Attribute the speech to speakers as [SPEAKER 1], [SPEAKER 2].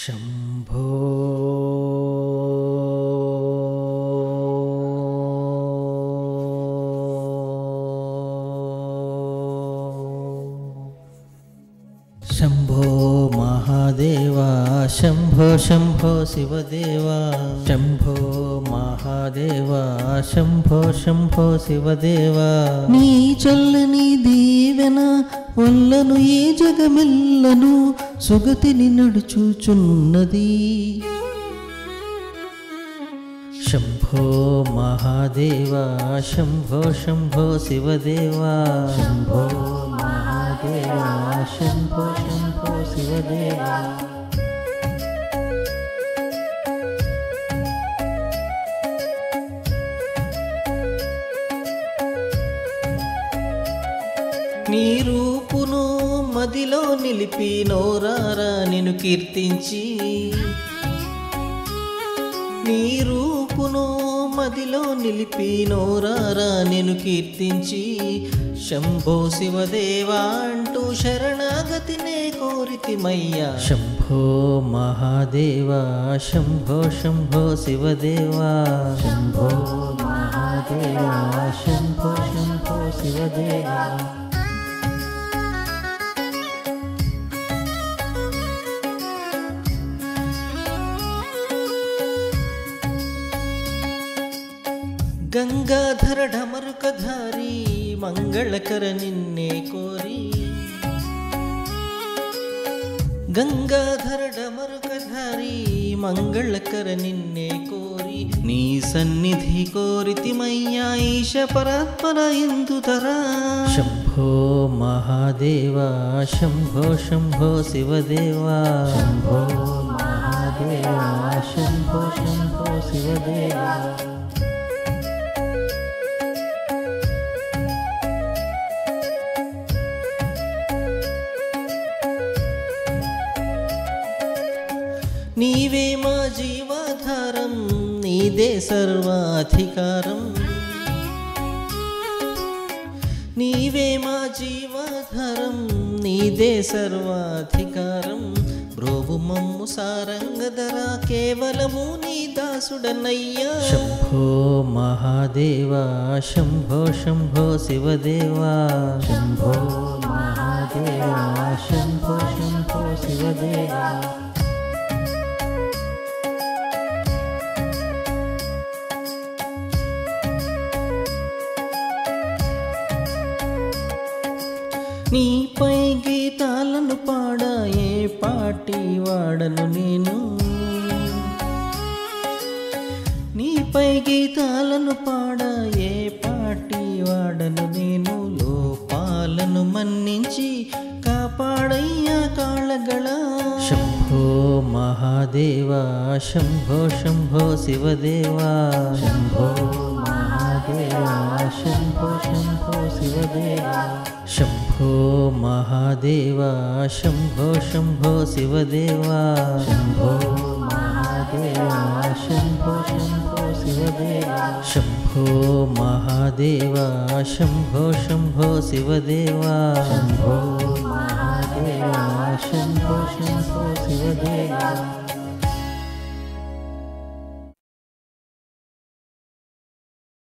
[SPEAKER 1] शम्भो शम्भो महादेवा शम्भो शम्भो शिवदेवा शम्भो महादेवा शम्भो शम्भो शिवदेवा नी चल्लनी दीवेना వల్లను ఈ జగమెల్లను సుగతిని నడుచుచున్నది శంభో మహాదేవా శంభో శంభో శివదేవా శంభో మహాదేవా శంభో శంభో శివదేవా నీ రూపును మదిలో నిలిపి నోరారా నిన్ను కీర్తించి నీ రూపును మదిలో నిలిపి నోరారా నిన్ను కీర్తించి శంభో శివదేవా అంటూ శరణాగతినే కోరితిమయ్యా శంభో మహాదేవా శంభో శంభో శివదేవా శంభో మహాదేవా శంభో శంభో శివదేవా గంగాధర ఢమరుకధారి మంగళకర నిన్నే కోరి గంగాధర ఢమరుకధారి మంగళకర నిన్నే కోరి నీ సన్నిధి కోరితిమయ్యా ఈశ పరాత్పర ఇందుతరా శంభో మహాదేవా శంభో శంభో శివదేవా శంభో మహాదేవా శంభో శంభో శివదేవా నీవే మా జీవాధారం నీదే సర్వాధికారం నీవే మా జీవాధారం నీదే సర్వాధికారం బ్రోవు మమ్ము సారంగధరా కేవలము నీ దాసుడనయ్యా శంభో మహాదేవా శంభో శంభో శివదేవా శంభో మహాదేవా శంభో శంభో శివదేవా నీపై గీతాలను పాడ ఏ పాటి వాడను నేను నీపై గీతాలను పాడ ఏ పాటి వాడను నేను లోపాలను మన్నించి కాపాడయ్యా కాళ్ళగళ శంభో మహాదేవా శంభో శంభో శివదేవా శంభో మహాదేవా శంభో శంభో శివదేవా శంభో మహాదేవా శంభో శంభో శివదేవా శంభో మహాదేవా శంభో శంభో శివదేవా శంభో మహాదేవా శంభో శంభో శివదేవా శంభో మహాదేవా శంభో శంభో శివదేవా